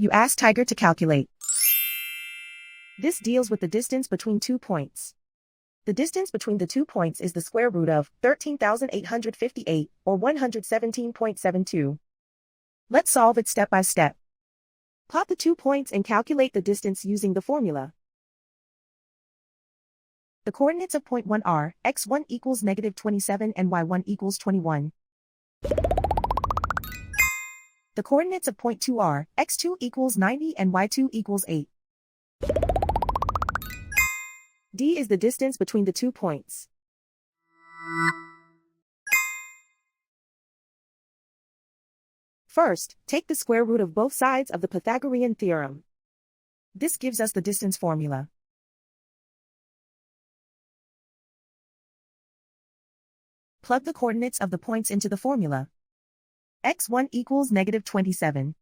You ask Tiger to calculate. This deals with the distance between 2 points. The distance between the 2 points is the square root of 13,858, or 117.72. Let's solve it step by step. Plot the 2 points and calculate the distance using the formula. The coordinates of point 1 are x1 equals -27 and y1 equals 21. The coordinates of point 2 are x2 equals 90 and y2 equals 8. D is the distance between the 2 points. First, take the square root of both sides of the Pythagorean theorem. This gives us the distance formula. Plug the coordinates of the points into the formula. x1 equals -27.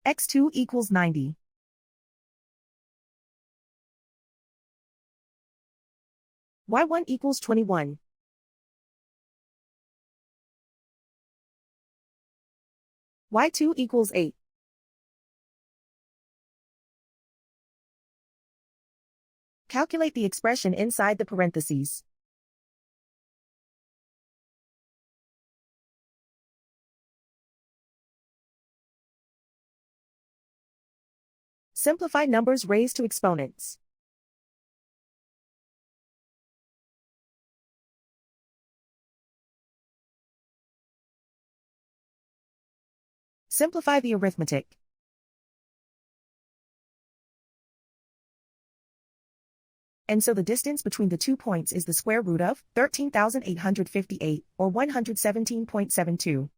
x2 equals 90. y1 equals 21. y2 equals 8. Calculate the expression inside the parentheses. Simplify numbers raised to exponents. Simplify the arithmetic. And so the distance between the 2 points is the square root of 13,858, or 117.72.